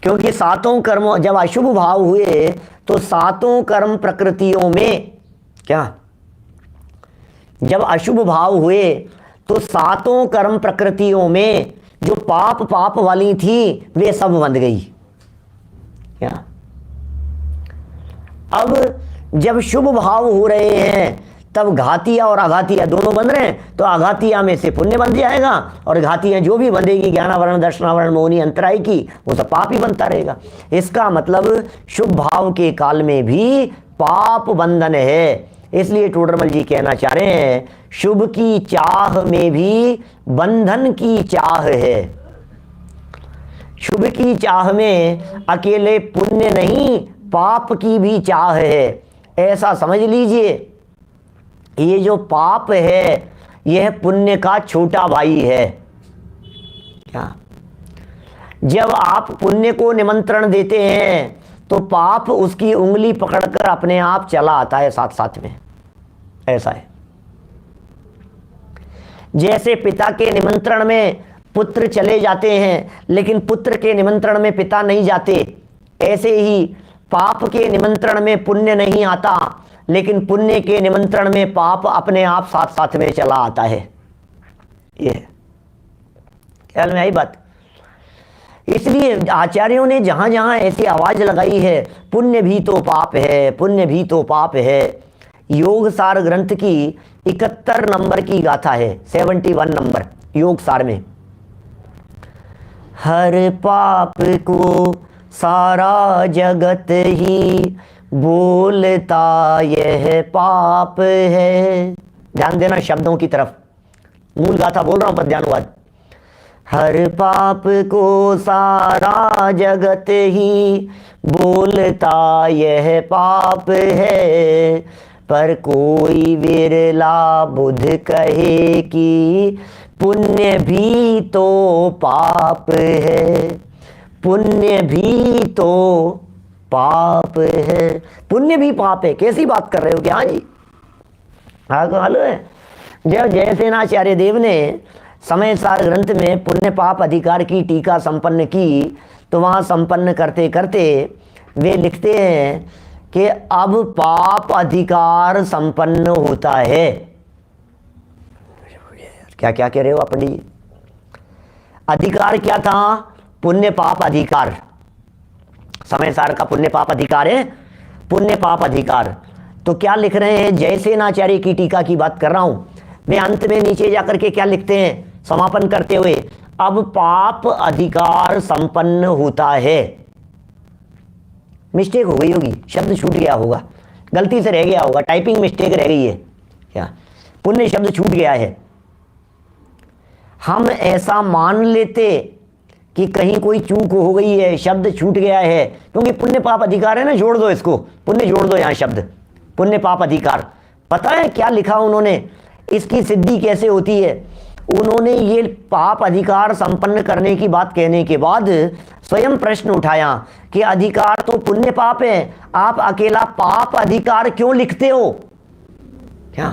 क्योंकि 7 कर्मों, जब अशुभ भाव हुए तो 7 कर्म प्रकृतियों में, क्या, जब अशुभ भाव हुए तो 7 कर्म प्रकृतियों में जो पाप वाली थी वे सब बंध गई। क्या? अब जब शुभ भाव हो रहे हैं तब घातिया और आघातिया दोनों बन रहे हैं, तो आघातिया में से पुण्य बन जाएगा और घातियां जो भी बंधेगी ज्ञानावरण, दर्शनावरण, मोहनी, अंतराय की, वो सब पाप ही बनता रहेगा। इसका मतलब शुभ भाव के काल में भी पाप बंधन है। इसलिए टोडरमल जी कहना चाह रहे हैं शुभ की चाह में भी बंधन की चाह है। शुभ की चाह में अकेले पुण्य नहीं, पाप की भी चाह है। ऐसा समझ लीजिए, ये जो पाप है यह पुण्य का छोटा भाई है। क्या? जब आप पुण्य को निमंत्रण देते हैं तो पाप उसकी उंगली पकड़कर अपने आप चला आता है साथ साथ में। ऐसा है, जैसे पिता के निमंत्रण में पुत्र चले जाते हैं लेकिन पुत्र के निमंत्रण में पिता नहीं जाते, ऐसे ही पाप के निमंत्रण में पुण्य नहीं आता लेकिन पुण्य के निमंत्रण में पाप अपने आप साथ साथ में चला आता है। ये ख्याल में आई बात? इसलिए आचार्यों ने जहां जहां ऐसी आवाज लगाई है पुण्य भी तो पाप है, पुण्य भी तो पाप है, योग सार ग्रंथ की 71 नंबर की गाथा है, 71 नंबर योग सार में, हर पाप को सारा जगत ही बोलता यह पाप है। ध्यान देना शब्दों की तरफ, मूल गाथा बोल रहा हूं पद्यानुवाद। हर पाप को सारा जगत ही बोलता यह पाप है, पर कोई विरला बुध कहे कि पुण्य भी तो पाप है, पुण्य भी तो पाप है। पुण्य भी पाप है, कैसी बात कर रहे हो? क्या? हाँ जी, मालूम है जब जयसेनाचार्य देव ने समय सार ग्रंथ में पुण्य पाप अधिकार की टीका संपन्न की तो वहां संपन्न करते करते वे लिखते हैं कि अब पाप अधिकार संपन्न होता है। क्या क्या कह रहे हो आप पंडित जी? अधिकार क्या था? पुण्य पाप अधिकार। समय सार का पुण्य पाप अधिकार है, पुण्य पाप अधिकार। तो क्या लिख रहे हैं? जयसेनाचार्य की टीका की बात कर रहा हूं। वे अंत में नीचे जाकर के क्या लिखते हैं समापन करते हुए? अब पाप अधिकार संपन्न होता है। मिस्टेक हो गई होगी, शब्द छूट गया होगा, गलती से रह गया होगा, टाइपिंग मिस्टेक रह गई है। क्या? पुण्य शब्द छूट गया है। हम ऐसा मान लेते कि कहीं कोई चूक हो गई है, शब्द छूट गया है, क्योंकि पुण्य पाप अधिकार है ना, जोड़ दो इसको, पुण्य जोड़ दो यहां शब्द, पुण्य पाप अधिकार। पता है क्या लिखा उन्होंने? इसकी सिद्धि कैसे होती है? उन्होंने ये पाप अधिकार संपन्न करने की बात कहने के बाद स्वयं प्रश्न उठाया कि अधिकार तो पुण्य पाप है, आप अकेला पाप अधिकार क्यों लिखते हो? क्या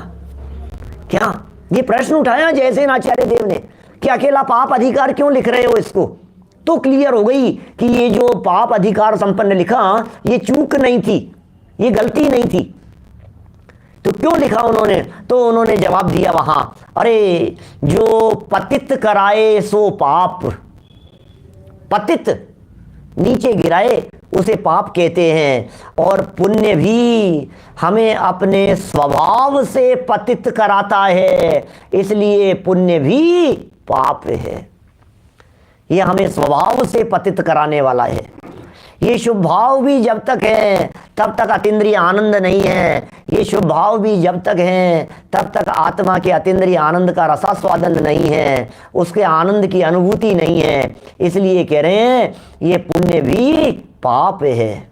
क्या ये प्रश्न उठाया जयसेनाचार्य देव ने कि अकेला पाप अधिकार क्यों लिख रहे हो इसको? तो क्लियर हो गई कि ये जो पाप अधिकार संपन्न लिखा ये चूक नहीं थी, ये गलती नहीं थी। तो क्यों लिखा उन्होंने? तो उन्होंने जवाब दिया वहां, अरे जो पतित कराए सो पाप, पतित नीचे गिराए उसे पाप कहते हैं। और पुण्य भी हमें अपने स्वभाव से पतित कराता है, इसलिए पुण्य भी पाप है। ये हमें स्वभाव से पतित कराने वाला है। ये शुभ भाव भी जब तक है तब तक अतीन्द्रिय आनंद नहीं है। ये शुभ भाव भी जब तक है तब तक आत्मा के अतीन्द्रिय आनंद का रसास्वादन नहीं है, उसके आनंद की अनुभूति नहीं है। इसलिए कह रहे हैं ये पुण्य भी पाप है।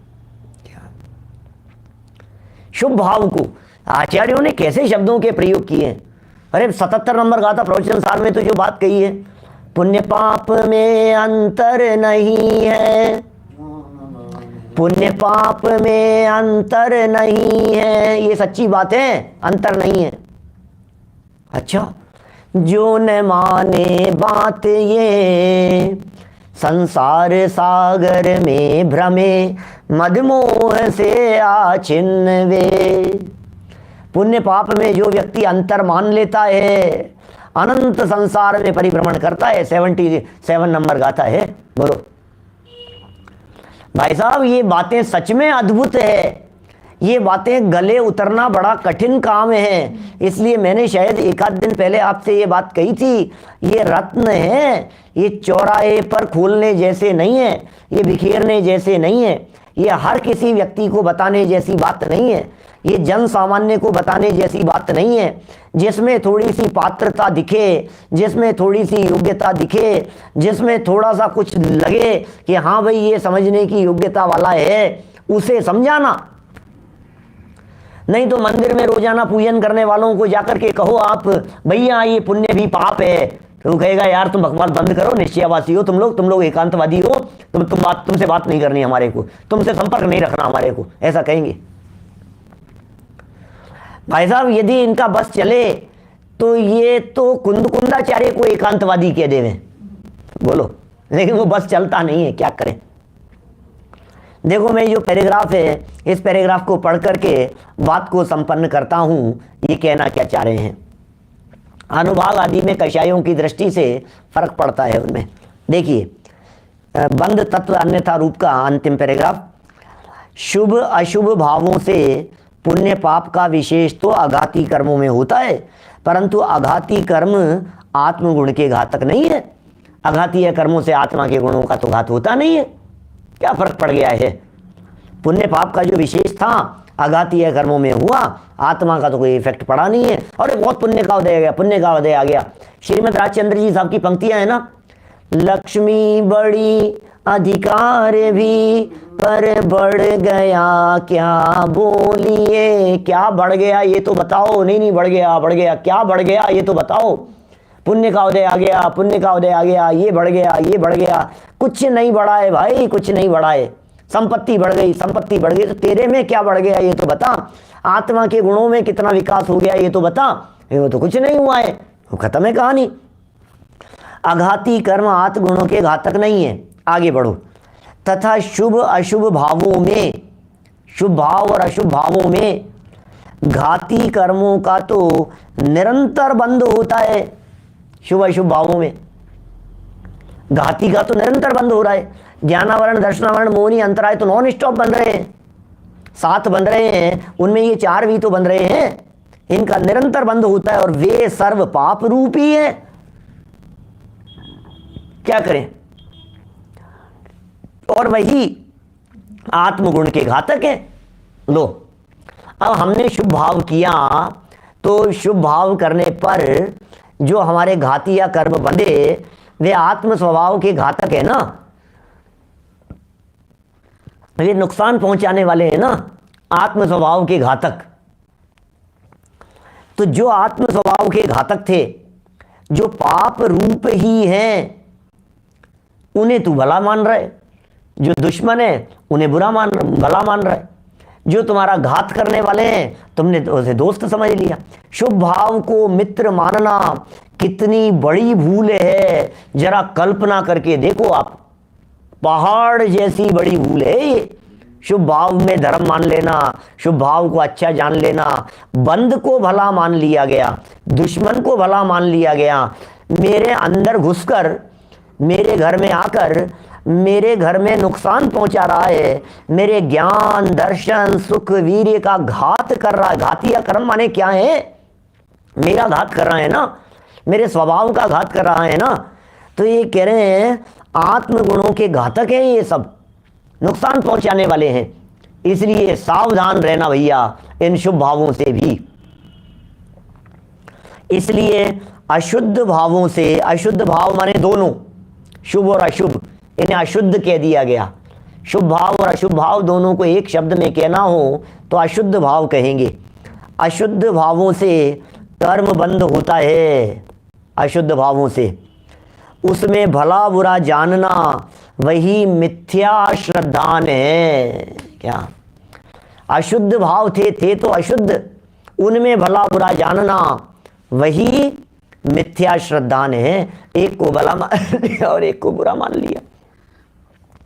शुभ भाव को आचार्यों ने कैसे शब्दों के प्रयोग किए हैं। अरे 77 नंबर गाथा प्रवचन सार में तो जो बात कही है, पुण्य पाप में अंतर नहीं है, पुण्य पाप में अंतर नहीं है, ये सच्ची बात है, अंतर नहीं है। अच्छा, जो न माने बात ये संसार सागर में भ्रमे, मदमोह से आचिन्न वे। पुण्य पाप में जो व्यक्ति अंतर मान लेता है, अनंत संसार में परिभ्रमण करता है। 77 नंबर गाथा है। बोलो भाई साहब, ये बातें सच में अद्भुत है। ये बातें गले उतरना बड़ा कठिन काम है। इसलिए मैंने शायद एक आध दिन पहले आपसे ये बात कही थी। ये रत्न है, ये चौराहे पर खोलने जैसे नहीं है, ये बिखेरने जैसे नहीं है, ये हर किसी व्यक्ति को बताने जैसी बात नहीं है, ये जन सामान्य को बताने जैसी बात नहीं है। जिसमें थोड़ी सी पात्रता दिखे, जिसमें थोड़ी सी योग्यता दिखे, जिसमें थोड़ा सा कुछ लगे कि हाँ भाई ये समझने की योग्यता वाला है, उसे समझाना। नहीं तो मंदिर में रोजाना पूजन करने वालों को जाकर के कहो आप भैया ये पुण्य भी पाप है, तो वो कहेगा यार तुम बकवास बंद करो, निश्चयवासी हो तुम लोग एकांतवादी हो, तुमसे बात नहीं करनी हमारे को, तुमसे संपर्क नहीं रखना हमारे को, ऐसा कहेंगे। भाई साहब, यदि इनका बस चले तो ये तो कुंदाचार्य को एकांतवादी कह देवे, बोलो। लेकिन वो बस चलता नहीं है, क्या करें। देखो मैं जो पैराग्राफ है, इस पैराग्राफ को पढ़ करके बात को संपन्न करता हूं। ये कहना क्या चाह रहे हैं, अनुभाग आदि में कषायों की दृष्टि से फर्क पड़ता है उनमें। देखिए, बंध तत्व अन्यथा रूप का अंतिम पैराग्राफ, शुभ अशुभ भावों से पुण्य पाप का विशेष तो आघाती कर्मों में होता है, परंतु आघाती कर्म आत्मगुण के घातक नहीं है। आघातीय कर्मों से आत्मा के गुणों का तो घात होता नहीं है। क्या फर्क पड़ गया है। पुण्य पाप का जो विशेष था आघातीय कर्मों में हुआ, आत्मा का तो कोई इफेक्ट पड़ा नहीं है। और बहुत पुण्य का उदय आ गया, पुण्य का उदय आ गया। श्रीमद राजचंद्र जी साहब की पंक्तियां है ना, लक्ष्मी बड़ी अधिकार भी पर बढ़ गया क्या बोलिए। क्या बढ़ गया ये तो बताओ। नहीं बढ़ गया, क्या बढ़ गया ये तो बताओ। पुण्य का उदय आ गया, पुण्य का उदय आ गया, ये बढ़ गया। कुछ नहीं बढ़ा है भाई, कुछ नहीं बढ़ा है। संपत्ति बढ़ गई, तो तेरे में क्या बढ़ गया ये तो बता। आत्मा के गुणों में कितना विकास हो गया ये तो बता। वो तो कुछ नहीं हुआ है, वो खत्म है कहानी। आघाती कर्म आत्मगुणों के घातक नहीं है। आगे बढ़ो। तथा शुभ अशुभ भावों में, शुभ भाव और अशुभ भावों में घाती कर्मों का तो निरंतर बंध होता है। शुभ अशुभ भावों में घाती का तो निरंतर बंद हो रहा है। ज्ञानावरण, दर्शनावरण, मोहनी, अंतराय तो नॉन स्टॉप बन रहे हैं, 7 बन रहे हैं, उनमें ये 4 भी तो बन रहे हैं। इनका निरंतर बंद होता है और वे सर्व पाप रूपी है। क्या करें। और वही आत्मगुण के घातक है। लो, अब हमने शुभ भाव किया तो शुभ भाव करने पर जो हमारे घाती या कर्म बंधे वे आत्म स्वभाव के घातक है ना, ये नुकसान पहुंचाने वाले हैं ना, आत्म स्वभाव के घातक। तो जो आत्म स्वभाव के घातक थे, जो पाप रूप ही हैं, उन्हें तू भला मान रहा है। जो दुश्मन है उन्हें भला मान रहा है। जो तुम्हारा घात करने वाले हैं तुमने उसे दोस्त समझ लिया। शुभ भाव को मित्र मानना कितनी बड़ी भूल है, जरा कल्पना करके देखो आप। पहाड़ जैसी बड़ी भूल है ये। शुभ भाव में धर्म मान लेना, शुभ भाव को अच्छा जान लेना, बंद को भला मान लिया गया, दुश्मन को भला मान लिया गया। मेरे अंदर घुसकर, मेरे घर में आकर मेरे घर में नुकसान पहुंचा रहा है, मेरे ज्ञान दर्शन सुख वीर्य का घात कर रहा है। घाती या कर्म माने क्या है? मेरा घात कर रहा है ना, मेरे स्वभाव का घात कर रहा है ना। तो ये कह रहे हैं आत्मगुणों के घातक हैं, ये सब नुकसान पहुंचाने वाले हैं। इसलिए सावधान रहना भैया इन शुभ भावों से भी। इसलिए अशुद्ध भावों से, अशुद्ध भाव माने दोनों, शुभ और अशुभ, इन्हें अशुद्ध कह दिया गया। शुभ भाव और अशुभ भाव दोनों को एक शब्द में कहना हो तो अशुद्ध भाव कहेंगे। अशुद्ध भावों से कर्म बंद होता है। अशुद्ध भावों से उसमें भला बुरा जानना वही मिथ्या श्रद्धान है। क्या अशुद्ध भाव थे तो अशुद्ध, उनमें भला बुरा जानना वही मिथ्या श्रद्धान है। एक को भला मान लिया और एक को बुरा मान लिया।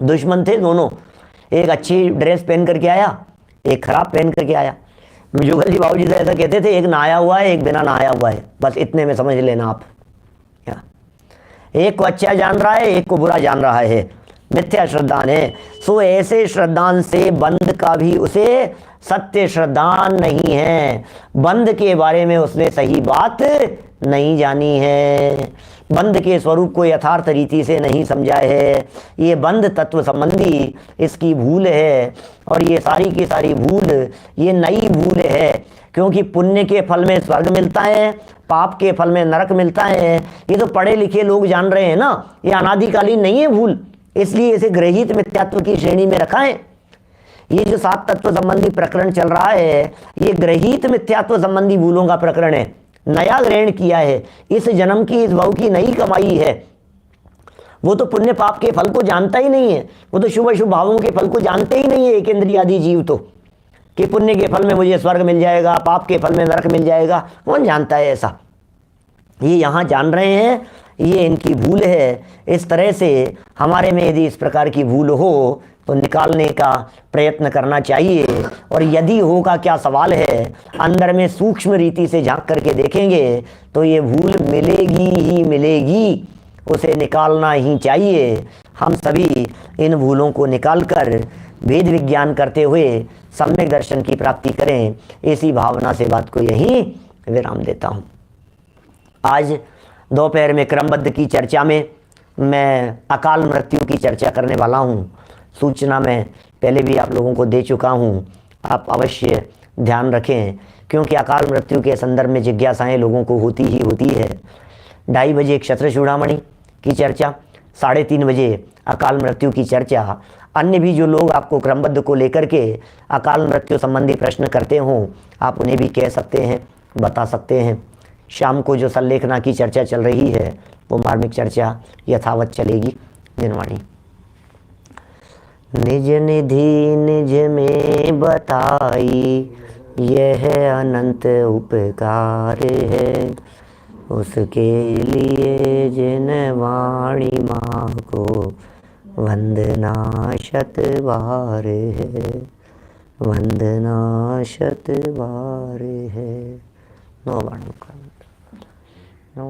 दुश्मन थे दोनों, एक अच्छी ड्रेस पहन करके आया, एक खराब पहन करके आया। जुगल जी बाबूजी से ऐसा कहते थे, एक नहाया हुआ है एक बिना नहाया हुआ है, बस इतने में समझ लेना आप। क्या एक को अच्छा जान रहा है एक को बुरा जान रहा है, मिथ्या श्रद्धान है। सो ऐसे श्रद्धान से बंध का भी उसे सत्य श्रद्धान नहीं है। बंध के बारे में उसने सही बात नहीं जानी है, बंध के स्वरूप को यथार्थ रीति से नहीं समझा है। ये बंध तत्व संबंधी इसकी भूल है, और ये सारी की सारी भूल ये नई भूल है। क्योंकि पुण्य के फल में स्वर्ग मिलता है, पाप के फल में नरक मिलता है। ये तो पढ़े लिखे लोग जान रहे हैं ना, ये अनादिकालीन नहीं है भूल, इसलिए इसे ग्रहित मिथ्यात्व की श्रेणी में रखा है। ये जो 7 तत्व संबंधी प्रकरण चल रहा है, ये ग्रहित मिथ्यात्व संबंधी भूलों का प्रकरण है। नया ग्रहण किया है, इस जन्म की इस भाव की नई कमाई है। वो तो पुण्य पाप के फल को जानता ही नहीं है, वो तो शुभ अशुभ भावों के फल को जानते ही नहीं है। एक इंद्रियादि जीव तो कि पुण्य के फल में मुझे स्वर्ग मिल जाएगा, पाप के फल में नरक मिल जाएगा, कौन जानता है ऐसा? ये यहाँ जान रहे हैं, ये इनकी भूल है। इस तरह से हमारे में यदि इस प्रकार की भूल हो तो निकालने का प्रयत्न करना चाहिए। और यदि होगा क्या सवाल है, अंदर में सूक्ष्म रीति से झांक करके देखेंगे तो ये भूल मिलेगी ही मिलेगी, उसे निकालना ही चाहिए। हम सभी इन भूलों को निकालकर वेद विज्ञान करते हुए सम्यक दर्शन की प्राप्ति करें, इसी भावना से बात को यहीं विराम देता हूँ। आज दोपहर में क्रमबद्ध की चर्चा में मैं अकाल मृत्यु की चर्चा करने वाला हूँ। सूचना मैं पहले भी आप लोगों को दे चुका हूँ, आप अवश्य ध्यान रखें, क्योंकि अकाल मृत्यु के संदर्भ में जिज्ञासाएं लोगों को होती ही होती है। 2:30 बजे क्षत्र चूड़ामणि की चर्चा, 3:30 बजे अकाल मृत्यु की चर्चा। अन्य भी जो लोग आपको क्रमबद्ध को लेकर के अकाल मृत्यु संबंधी प्रश्न करते हों, आप उन्हें भी कह सकते हैं, बता सकते हैं। शाम को जो संलेखना की चर्चा चल रही है वो मार्मिक चर्चा यथावत चलेगी। दिनवाणी। निज निधि निज में बताई, यह अनंत उपकार है। उसके लिए जिन वाणी माँ को वंदना शत बार है, वंदना शत बार है। नो वाणी नो